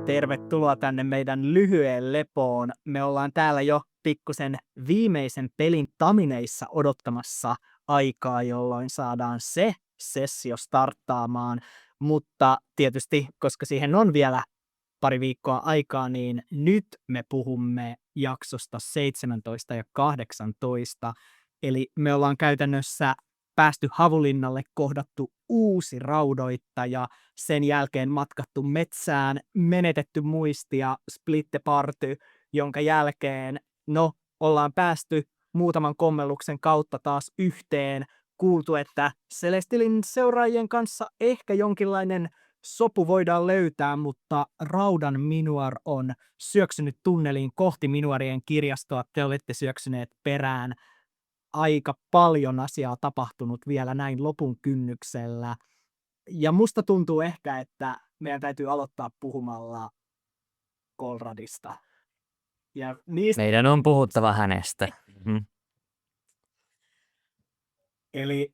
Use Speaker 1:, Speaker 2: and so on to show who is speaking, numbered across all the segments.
Speaker 1: Tervetuloa tänne meidän lyhyeen lepoon. Me ollaan täällä jo pikkusen viimeisen pelin tamineissa odottamassa aikaa, jolloin saadaan se sessio starttaamaan. Mutta tietysti, koska siihen on vielä pari viikkoa aikaa, niin nyt me puhumme jaksosta 17 ja 18. Eli me ollaan käytännössä päästy Havulinnalle, kohdattu uusi raudoittaja, sen jälkeen matkattu metsään, menetetty muisti ja split the party, jonka jälkeen ollaan päästy muutaman kommelluksen kautta taas yhteen, kuultu, että Celestilin seuraajien kanssa ehkä jonkinlainen sopu voidaan löytää, mutta Raudan Minuar on syöksynyt tunneliin kohti Minuarien kirjastoa. Te olette syöksyneet perään. Aika paljon asiaa tapahtunut vielä näin lopun kynnyksellä. Ja musta tuntuu ehkä, että meidän täytyy aloittaa puhumalla Kolradista. Ja niistä...
Speaker 2: Meidän on puhuttava hänestä.
Speaker 1: Eli,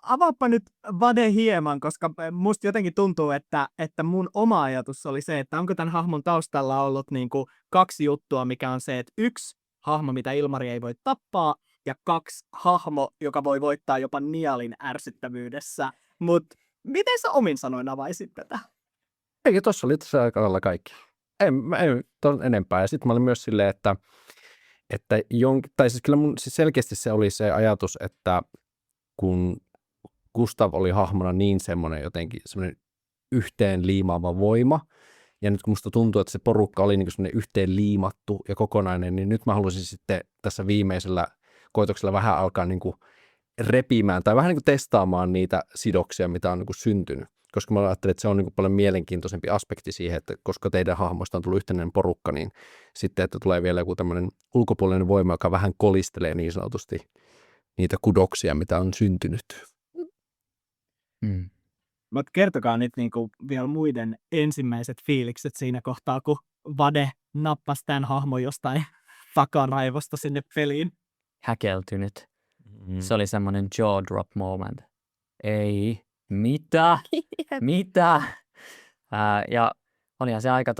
Speaker 1: avaappa nyt Vade hieman, koska musta jotenkin tuntuu, että mun oma ajatus oli se, että onko tämän hahmon taustalla ollut niinku kaksi juttua, mikä on se, että yksi hahmo, mitä Ilmari ei voi tappaa, ja kaksi hahmo, joka voi voittaa jopa Nialin ärsyttävyydessä. Mutta miten sä omin sanoin avaisit tätä?
Speaker 3: Ei, tuossa oli tässä aika lailla kaikki. Ei ton enempää. Ja sitten mä olin myös silleen, että kyllä mun siis selkeästi se oli se ajatus, että kun Gustav oli hahmona niin semmoinen jotenkin semmoinen yhteen liimaava voima, ja nyt kun musta tuntuu, että se porukka oli niin semmoinen yhteen liimattu ja kokonainen, niin nyt mä haluaisin sitten tässä viimeisellä koitoksella vähän alkaa niin kuin repimään tai vähän niin kuin testaamaan niitä sidoksia, mitä on niin kuin syntynyt. Koska mä ajattelin, että se on niin kuin paljon mielenkiintoisempi aspekti siihen, että koska teidän hahmoista on tullut yhtenäinen porukka, niin sitten, että tulee vielä joku tämmöinen ulkopuolinen voima, joka vähän kolistelee niin sanotusti niitä kudoksia, mitä on syntynyt.
Speaker 1: Mutta kertokaa nyt niinku vielä muiden ensimmäiset fiilikset siinä kohtaa, kun Vade nappasi tämän hahmon jostain takaraivosta sinne peliin.
Speaker 2: Häkeltynyt. Se oli semmoinen jaw drop moment. Ei, mitä? Mitä? Ja olihan se aika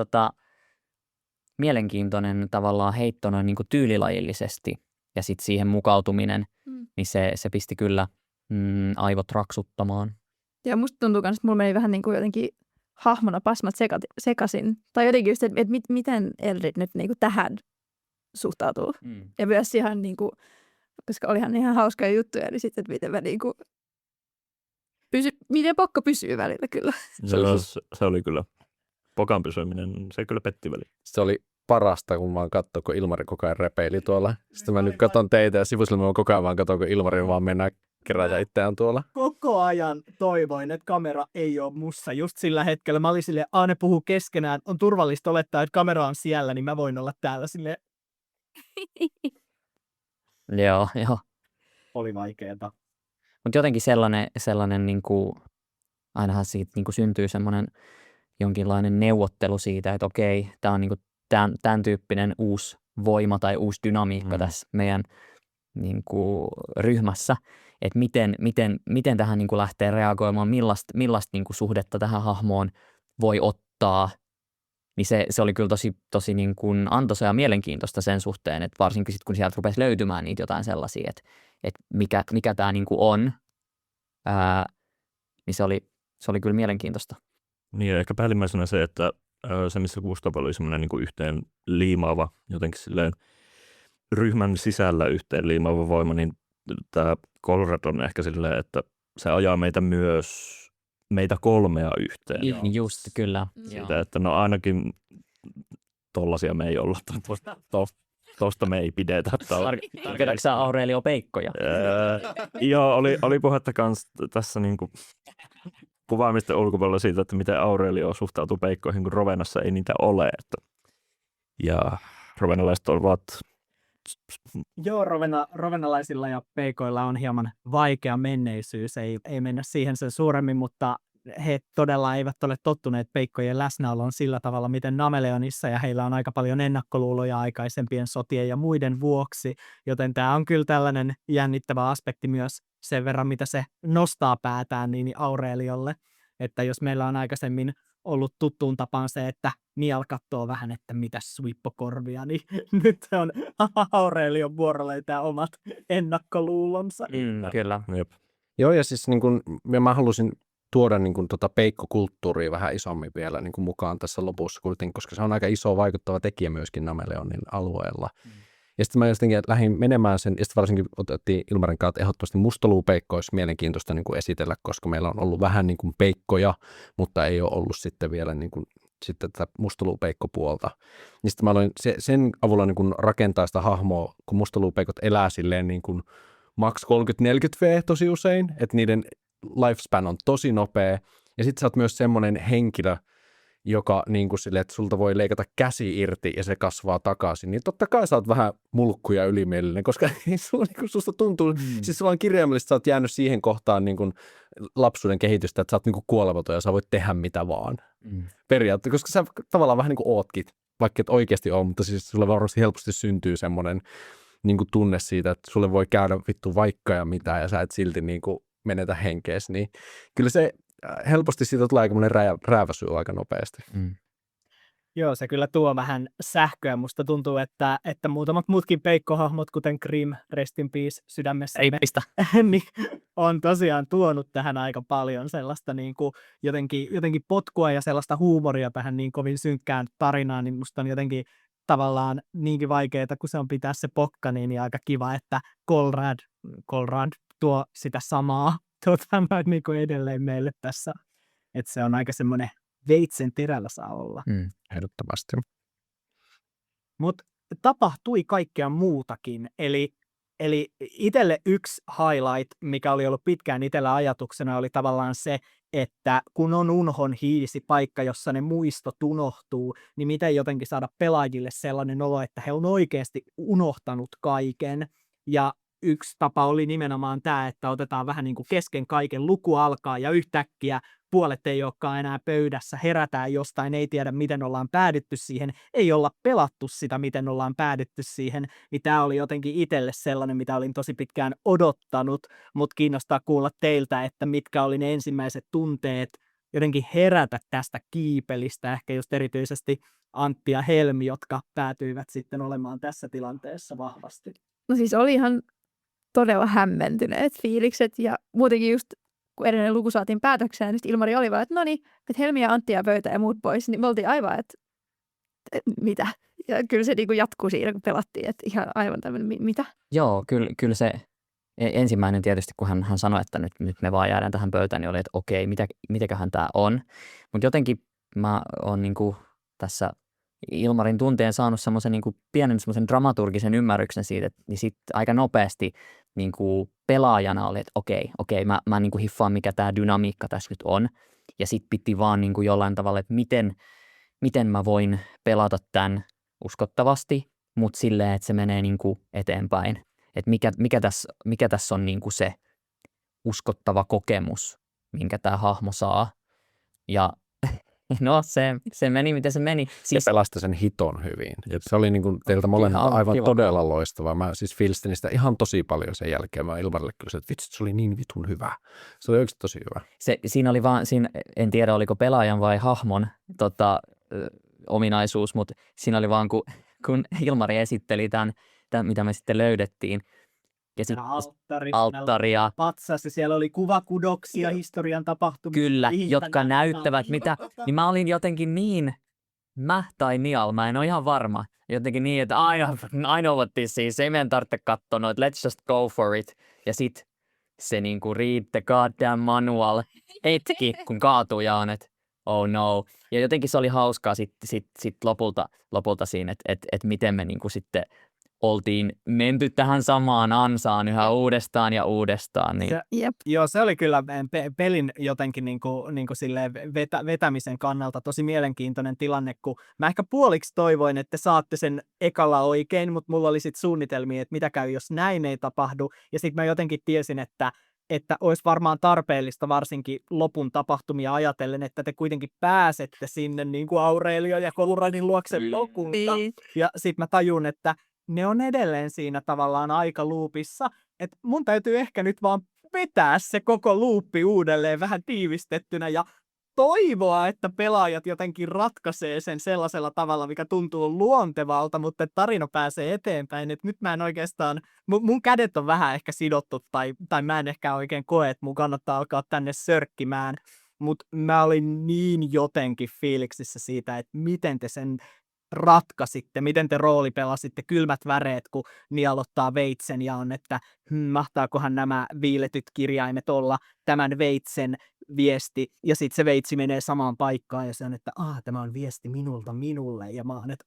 Speaker 2: mielenkiintoinen tavallaan heitto noin niin kuin tyylilajillisesti ja sitten siihen mukautuminen, niin se pisti kyllä aivot raksuttamaan.
Speaker 4: Ja musta tuntuu myös, että mulla meni vähän niin kuin jotenkin hahmona pasmat sekaisin. Tai jotenkin just, että miten Eldred nyt niin kuin tähän suhtautuu. Ja myös ihan niin kuin, koska olihan ihan hauskoja juttuja, niin sitten, että miten mä niin kuin miten Pokka pysyy välillä kyllä.
Speaker 5: Se oli kyllä, Pokan pysyminen, se kyllä petti väliin.
Speaker 3: Se oli parasta, kun vaan katsoo, kun Ilmari koko ajan repeili tuolla. Sitten mä nyt katson teitä ja sivusilmalla mä koko ajan vaan katson, kun Ilmari vaan mennään kerätä itseään tuolla.
Speaker 1: Koko ajan toivoin, että kamera ei ole mussa. Just sillä hetkellä mä olin silleen, ne puhuu keskenään. On turvallista olettaa, että kamera on siellä, niin mä voin olla täällä silleen.
Speaker 2: Joo.
Speaker 1: Oli vaikeeta.
Speaker 2: Mutta jotenkin sellainen niin kuin, ainahan siitä niin kuin syntyy semmoinen jonkinlainen neuvottelu siitä, että okei, tämä on niin kuin tämän tyyppinen uusi voima tai uusi dynamiikka tässä meidän niin kuin, ryhmässä, että miten tähän niin kuin lähtee reagoimaan, millaista niin kuin suhdetta tähän hahmoon voi ottaa, niin se oli kyllä tosi niin kuin antoisa ja mielenkiintoista sen suhteen, että varsinkin sitten kun sieltä rupesi löytymään niitä jotain sellaisia, että mikä tämä niin kuin on, niin se oli kyllä mielenkiintoista.
Speaker 5: Niin ja ehkä päällimmäisenä se, että se missä Gustav oli semmoinen niin kuin yhteen liimaava, jotenkin silleen ryhmän sisällä yhteen liimaava voima, niin tämä Kolrad on ehkä silleen, että se ajaa meitä kolmea yhteen.
Speaker 2: Just, kyllä.
Speaker 5: Siitä, että no ainakin tollaisia me ei olla. Tosta me ei pidetä.
Speaker 2: Tarkoitatko sä Aurelio Peikkoja?
Speaker 5: Joo, oli puhetta kans tässä niinku kuvaamisten ulkopuolella siitä, että miten Aurelio suhtautuu peikkoihin, kun Rovenassa ei niitä ole. Ja rovenalaiset ovat...
Speaker 1: Joo, rovenalaisilla ja peikoilla on hieman vaikea menneisyys. Ei mennä siihen sen suuremmin, mutta he todella eivät ole tottuneet peikkojen läsnäoloon sillä tavalla, miten Nameleonissa, ja heillä on aika paljon ennakkoluuloja aikaisempien sotien ja muiden vuoksi, joten tämä on kyllä tällainen jännittävä aspekti myös sen verran, mitä se nostaa päätään niin Aureliolle, että jos meillä on aikaisemmin ollut tuttuun tapaan se, että Niall katsoo vähän, että mitäs suippokorvia, niin nyt on Aurelion vuorolla tämä omat ennakkoluulonsa.
Speaker 2: Kyllä.
Speaker 5: Jep.
Speaker 3: Joo, ja siis niin kun, mä halusin tuoda niin kun, peikkokulttuuria vähän isommin vielä niin kun mukaan tässä lopussa, koska se on aika iso vaikuttava tekijä myöskin Nameleonin alueella. Ja sitten mä jotenkin lähdin menemään sen, ja sitten varsinkin otettiin Ilmarin kanssa, että ehdottomasti mustaluupeikko olisi mielenkiintoista niin kuin esitellä, koska meillä on ollut vähän niin kuin peikkoja, mutta ei ole ollut sitten vielä niin kuin, sitten tätä mustaluupeikkopuolta. Ja sitten mä aloin sen avulla niin kuin rakentaa sitä hahmoa, kun mustaluupeikot elää silleen niin kuin maks 30-40V tosi usein, että niiden lifespan on tosi nopea. Ja sitten sä oot myös semmoinen henkilö, joka niin kuin silleen, että sulta voi leikata käsi irti ja se kasvaa takaisin, niin totta kai sä oot vähän mulkku ja ylimielinen, koska sulla, niin kuin susta tuntuu, siis sulla on kirjaimellisesti, sä oot jäänyt siihen kohtaan niin kuin lapsuuden kehitystä, että sä oot niin kuin kuolematon ja sä voit tehdä mitä vaan. Periaatteessa, koska sä tavallaan vähän niin kuin ootkin, vaikka et oikeasti ole, mutta siis sulle varmasti helposti syntyy semmoinen niin kuin tunne siitä, että sulle voi käydä vittu vaikka ja mitä ja sä et silti niin kuin menetä henkees, niin kyllä se helposti siitä tulee aikamoinen rääväsy aika nopeasti.
Speaker 1: Joo, se kyllä tuo vähän sähköä. Musta tuntuu, että muutamat muutkin peikkohahmot, kuten Grim, Rest in Peace, sydämessämme,
Speaker 2: Ei pistä.
Speaker 1: niin on tosiaan tuonut tähän aika paljon sellaista niin kuin jotenkin potkua ja sellaista huumoria tähän niin kovin synkkään tarinaan, niin musta on jotenkin tavallaan niinkin vaikeaa, kun se on pitää se pokka, niin aika kiva, että Conrad tuo sitä samaa niin kuin edelleen meille tässä. Että se on aika semmoinen veitsen terällä saa olla.
Speaker 3: Ehdottomasti.
Speaker 1: Mutta tapahtui kaikkea muutakin. Eli itselle yksi highlight, mikä oli ollut pitkään itsellä ajatuksena, oli tavallaan se, että kun on unhon hiisi paikka, jossa ne muistot unohtuu, niin miten jotenkin saada pelaajille sellainen olo, että he on oikeasti unohtanut kaiken. Ja yksi tapa oli nimenomaan tämä, että otetaan vähän niin kuin kesken kaiken, luku alkaa ja yhtäkkiä puolet ei olekaan enää pöydässä, herätään jostain, ei tiedä miten ollaan päädytty siihen, ei olla pelattu sitä, miten ollaan päädytty siihen, niin tämä oli jotenkin itselle sellainen, mitä olin tosi pitkään odottanut, mutta kiinnostaa kuulla teiltä, että mitkä oli ne ensimmäiset tunteet jotenkin herätä tästä kiipelistä, ehkä just erityisesti Antti ja Helmi, jotka päätyivät sitten olemaan tässä tilanteessa vahvasti.
Speaker 4: No siis oli ihan todella hämmentyneet fiilikset ja muutenkin just kun edellinen luku saatiin päätökseen, niin Ilmari oli vaan, että no niin, että Helmi ja Antti ja pöytä ja muut pois, niin me oltiin aivan, että mitä? Ja kyllä se niinku jatkuu siinä, kun pelattiin, että ihan aivan tämmöinen, mitä?
Speaker 2: Joo, kyllä se ensimmäinen tietysti, kun hän sanoi, että nyt me vaan jäädään tähän pöytään, niin oli, että okei, mitäköhän tämä on. Mutta jotenkin mä oon niinku tässä Ilmarin tunteen saanut semmoisen niinku pienen semmoisen dramaturgisen ymmärryksen siitä, että niin sitten aika nopeasti niinku pelaajana oli, että okei, mä niinku hiffaan, mikä tämä dynamiikka tässä nyt on. Ja sitten piti vaan niinku jollain tavalla, että miten mä voin pelata tämän uskottavasti, mutta silleen, että se menee niinku eteenpäin. Että mikä tässä on niinku se uskottava kokemus, minkä tämä hahmo saa. Ja no se meni, miten se meni.
Speaker 3: Siis ja pelasta sen hiton hyvin. Se oli niin kuin teiltä molemmilta aivan kiva. Todella loistava. Mä siis fiilistin sitä ihan tosi paljon sen jälkeen. Mä Ilmarille kyllä että vitsi, se oli niin vitun hyvä. Se oli oikeasti tosi hyvä.
Speaker 2: Siinä oli vaan, en tiedä oliko pelaajan vai hahmon ominaisuus, mutta siinä oli vaan, kun Ilmari esitteli tämän, mitä me sitten löydettiin. Ja sitten alttaria.
Speaker 1: Patsas, ja siellä oli kuvakudoksia historian tapahtumista.
Speaker 2: Kyllä, jotka näyttävät mitä. Niin mä olin jotenkin niin, tai Niall, mä en ole ihan varma. Jotenkin niin, että I know what this is. Ei meidän tarvitse katsoa noita, let's just go for it. Ja sit se niinku read the goddamn manual hetki, kun kaatuu ja on, että oh no. Ja jotenkin se oli hauskaa sit lopulta siinä, että miten me niinku sitten oltiin menty tähän samaan ansaan yhä uudestaan ja uudestaan. Niin.
Speaker 1: Joo, se oli kyllä pelin jotenkin niinku silleen vetämisen kannalta tosi mielenkiintoinen tilanne, kun mä ehkä puoliksi toivoin, että saatte sen ekalla oikein, mutta mulla oli sitten suunnitelmia, että mitä käy, jos näin ei tapahdu. Ja sitten mä jotenkin tiesin, että olisi varmaan tarpeellista varsinkin lopun tapahtumia ajatellen, että te kuitenkin pääsette sinne niin kuin Aurelio ja Conradin luokse lopulta. Ja sitten mä tajun, että ne on edelleen siinä tavallaan aikaluupissa, että mun täytyy ehkä nyt vaan vetää se koko luuppi uudelleen vähän tiivistettynä ja toivoa, että pelaajat jotenkin ratkaisee sen sellaisella tavalla, mikä tuntuu luontevalta, mutta tarina pääsee eteenpäin. Et nyt mä en oikeastaan, mun kädet on vähän ehkä sidottu tai mä en ehkä oikein koe, että mun kannattaa alkaa tänne sörkkimään. Mutta mä olin niin jotenkin fiiliksissä siitä, että miten te sen ratkaisitte, miten te roolipelasitte kylmät väreet, kun nialottaa veitsen ja on, että mahtaakohan nämä viiletyt kirjaimet olla tämän veitsen viesti, ja sitten se veitsi menee samaan paikkaan, ja se on, että tämä on viesti minulta minulle, ja mä oon, että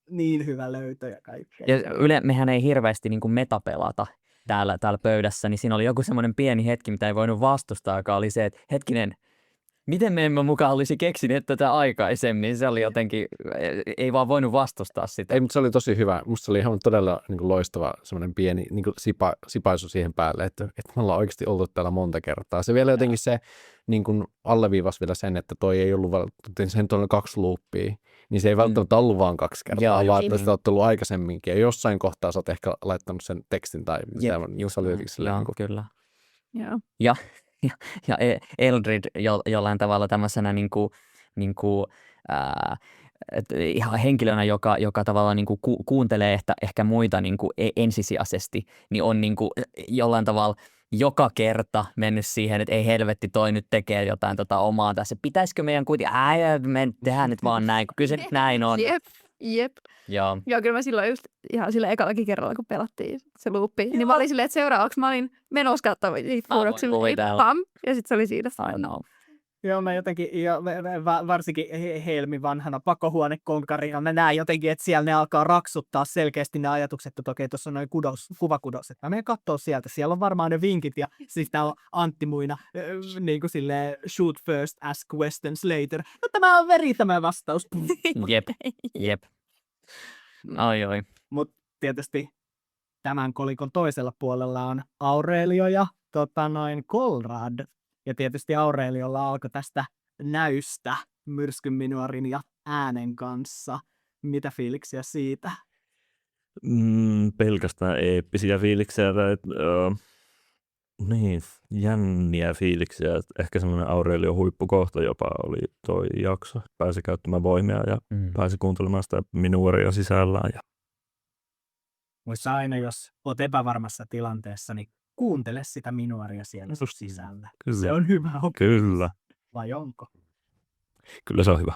Speaker 1: niin hyvä löytö ja kaikkea.
Speaker 2: Ja mehän ei hirveästi niin kuin metapelata täällä pöydässä, niin siinä oli joku semmoinen pieni hetki, mitä ei voinut vastustaa, joka oli se, että hetkinen, miten me emme mukaan olisi keksineet tätä aikaisemmin? Se oli jotenkin, ei vaan voinut vastustaa sitä.
Speaker 3: Ei, mutta se oli tosi hyvä. Musta se oli ihan todella niin kuin loistava semmoinen pieni niin kuin sipaisu siihen päälle, että me ollaan oikeasti oltu täällä monta kertaa. Se vielä jotenkin se niin kuin alleviivasi vielä sen, että toi ei ollut, sen oli 2 loopia, niin se ei välttämättä ollut vaan 2 kertaa, vaan että sitä on tullut aikaisemminkin. Ja jossain kohtaa sä oot ehkä laittanut sen tekstin tai mitä se oli jotenkin silleen.
Speaker 2: Kyllä.
Speaker 4: Joo.
Speaker 2: Ja Eldred jollain tavalla tämmöisenä ihan henkilönä, joka tavallaan kuuntelee ehkä muita ensisijaisesti, niin on jollain tavalla joka kerta mennyt siihen, että ei helvetti, toi nyt tekee jotain omaa tässä. Pitäisikö meidän kuitenkin, me tehdään nyt vaan näin, kun kyllä se nyt näin on.
Speaker 4: Jep.
Speaker 2: Joo,
Speaker 4: kyllä mä silloin just ihan sillä ekallakin kerralla, kun pelattiin se loopi, niin mä olin silleen, että seuraavaksi mä olin menossa katsomaan niitä pudoksilla, ja sitten se oli siinä.
Speaker 2: I know.
Speaker 1: Joo, mä jotenkin, ja varsinkin Helmi vanhana pakohuonekonkarina, mä näen jotenkin, että siellä ne alkaa raksuttaa selkeästi ne ajatukset, että okei, tuossa on noin kuvakudos, että mä menen kattoo sieltä, siellä on varmaan ne vinkit, ja siis tää on Antti Muina, niin kuin silleen, shoot first, ask questions later. No tämä on tämä vastaus.
Speaker 2: Jep. Oi.
Speaker 1: Mutta tietysti tämän kolikon toisella puolella on Aurelio ja Konrad. Ja tietysti Aureliolla alkoi tästä näystä Myrskynminuarin ja äänen kanssa. Mitä fiiliksiä siitä?
Speaker 5: Pelkästään eeppisiä fiiliksiä tai jänniä fiiliksiä. Ehkä semmoinen Aurelio huippukohta jopa oli toi jakso. Pääsi käyttämään voimia ja pääsi kuuntelemaan sitä minuaria sisällään.
Speaker 1: Muissa aina, jos olet epävarmassa tilanteessa, niin kuuntele sitä minuaria siellä sisällä.
Speaker 5: Kyllä.
Speaker 1: Se on hyvä oppi.
Speaker 5: Kyllä.
Speaker 1: Vai onko?
Speaker 5: Kyllä se on hyvä.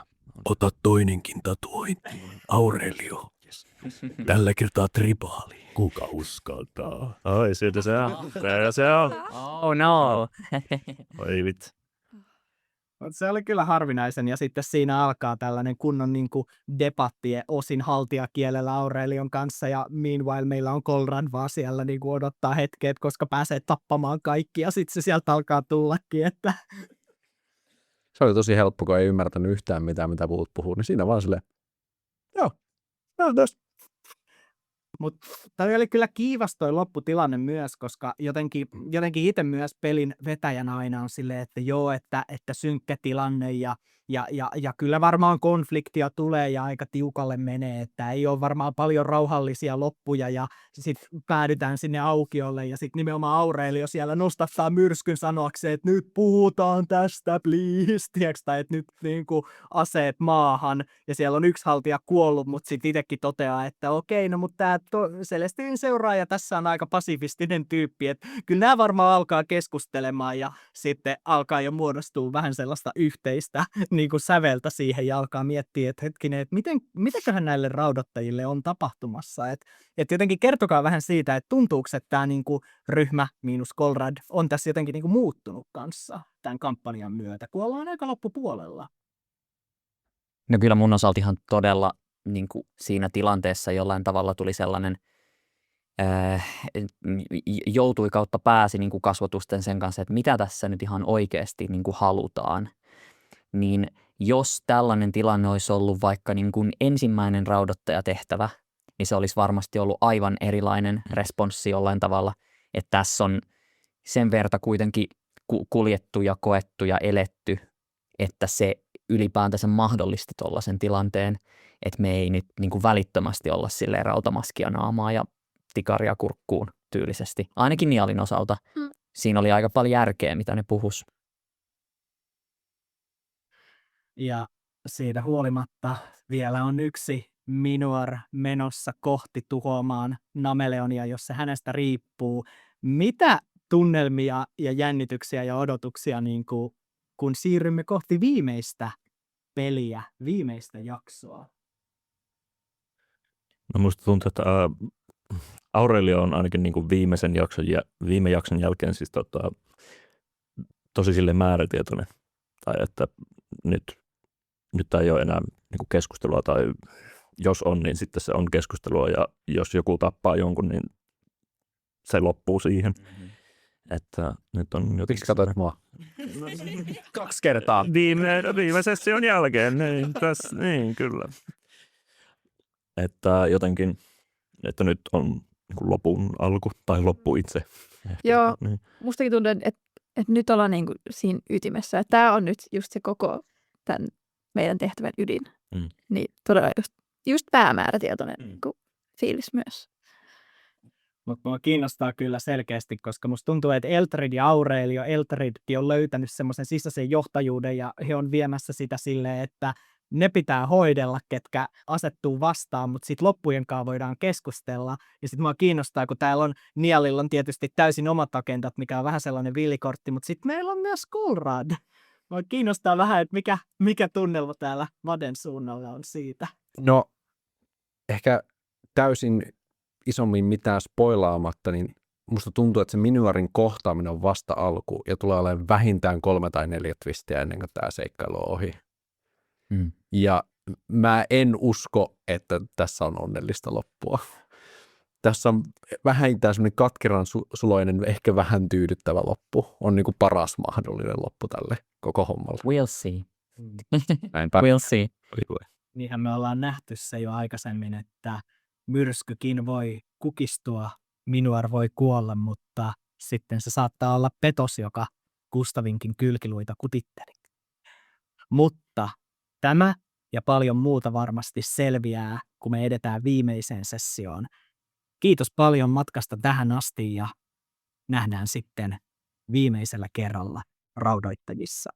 Speaker 6: Ota toinenkin tatuointi. Aurelio. Tällä kertaa tribaali. Kuka uskaltaa?
Speaker 5: Ai, sieltä se on. Siellä se on.
Speaker 2: Oh no.
Speaker 5: Oi vitsi.
Speaker 1: Se oli kyllä harvinaisen, ja sitten siinä alkaa tällainen kunnon debattie osin haltijakielellä Aurelion kanssa, ja meanwhile meillä on Konrad vaan siellä odottaa hetkeä, koska pääsee tappamaan kaikki, ja sitten se sieltä alkaa tullakin, että...
Speaker 3: Se oli tosi helppo, kun ei ymmärtänyt yhtään mitään, mitä puhuu, niin siinä vaan silleen, joo,
Speaker 1: Mutta toi oli kyllä kiivas toi lopputilanne myös, koska jotenkin itse myös pelin vetäjänä aina on silleen, että joo, että synkkä tilanne ja kyllä varmaan konfliktia tulee ja aika tiukalle menee, että ei ole varmaan paljon rauhallisia loppuja ja sitten päädytään sinne aukiolle ja sitten nimenomaan Aurelio siellä nostattaa myrskyn sanoakseen, että nyt puhutaan tästä, please, tiiäks, tai että nyt aseet maahan ja siellä on yksi haltija kuollut, mutta sitten itsekin toteaa, että okei, no mutta tämä Celestinin seuraaja tässä on aika pasifistinen tyyppi, että kyllä nämä varmaan alkaa keskustelemaan ja sitten alkaa jo muodostua vähän sellaista yhteistä säveltä siihen ja alkaa miettiä, että hetkinen, että mitäköhän näille raudattajille on tapahtumassa. Että jotenkin kertokaa vähän siitä, että tuntuuko, että tämä ryhmä miinus Konrad on tässä jotenkin muuttunut kanssa tämän kampanjan myötä, kun ollaan aika loppupuolella.
Speaker 2: No kyllä mun osalta ihan todella siinä tilanteessa jollain tavalla tuli sellainen, joutui kautta pääsi kasvotusten sen kanssa, että mitä tässä nyt ihan oikeasti halutaan. Niin jos tällainen tilanne olisi ollut vaikka ensimmäinen raudattajatehtävä, niin se olisi varmasti ollut aivan erilainen responssi jollain tavalla, että tässä on sen verta kuitenkin kuljettu ja koettu ja eletty, että se ylipäätänsä mahdollisti tuollaisen tilanteen, että me ei nyt välittömästi olla silleen rautamaskia naamaa ja tikaria kurkkuun tyylisesti. Ainakin Nialin osalta. Siinä oli aika paljon järkeä, mitä ne puhus.
Speaker 1: Ja siitä huolimatta vielä on yksi Minuar menossa kohti tuhoamaan Nameleonia, jos se hänestä riippuu. Mitä tunnelmia ja jännityksiä ja odotuksia, niin kun siirrymme kohti viimeistä peliä, viimeistä jaksoa?
Speaker 5: No musta tuntuu, että Aurelio on ainakin niin kuin viime jakson jälkeen siis tosi sille määrätietoinen. Tai että nyt ei ole enää niin kuin keskustelua, tai jos on, niin sitten se on keskustelua, ja jos joku tappaa jonkun, niin se loppuu siihen. Että nyt on jotenkin...
Speaker 3: Miksi katsoit mua? 2 kertaa.
Speaker 5: Viime session jälkeen, niin kyllä. Että jotenkin, että nyt on niin kuin lopun alku, tai loppu itse. Ehkä.
Speaker 4: Joo,
Speaker 5: Niin.
Speaker 4: mustakin tuntuu, että nyt ollaan niinku siinä ytimessä. Että tämä on nyt just se koko tämän meidän tehtävän ydin. Niin todella just päämäärätietoinen niinku fiilis myös.
Speaker 1: Mutta mua kiinnostaa kyllä selkeästi, koska musta tuntuu, että Eltrid ja Aurelio, Eltridkin on löytänyt semmoisen sisäisen johtajuuden ja he on viemässä sitä silleen, että ne pitää hoidella, ketkä asettuu vastaan, mutta sitten loppujenkaan voidaan keskustella. Ja sitten mua kiinnostaa, kun täällä on Nialilla on tietysti täysin omat agendat, mikä on vähän sellainen villikortti, mutta sitten meillä on myös Kulrad. Mua kiinnostaa vähän, että mikä tunnelma täällä Vaden suunnalla on siitä.
Speaker 3: No, ehkä täysin isommin mitään spoilaamatta, niin musta tuntuu, että se Minuarin kohtaaminen on vasta alku ja tulee olemaan vähintään 3 tai 4 twistiä ennen kuin tämä seikkailu on ohi. Ja mä en usko, että tässä on onnellista loppua. Tässä on vähintään semmoinen katkeran suloinen, ehkä vähän tyydyttävä loppu. On niin kuin paras mahdollinen loppu tälle koko hommalle.
Speaker 2: We'll see.
Speaker 3: Näinpä.
Speaker 2: We'll see.
Speaker 1: Niinhän me ollaan nähty se jo aikaisemmin, että myrskykin voi kukistua, Minuar voi kuolla, mutta sitten se saattaa olla petos, joka Gustavinkin kylkiluita kutitteli. Mutta tämä ja paljon muuta varmasti selviää, kun me edetään viimeiseen sessioon. Kiitos paljon matkasta tähän asti ja nähdään sitten viimeisellä kerralla Raudoittajissa.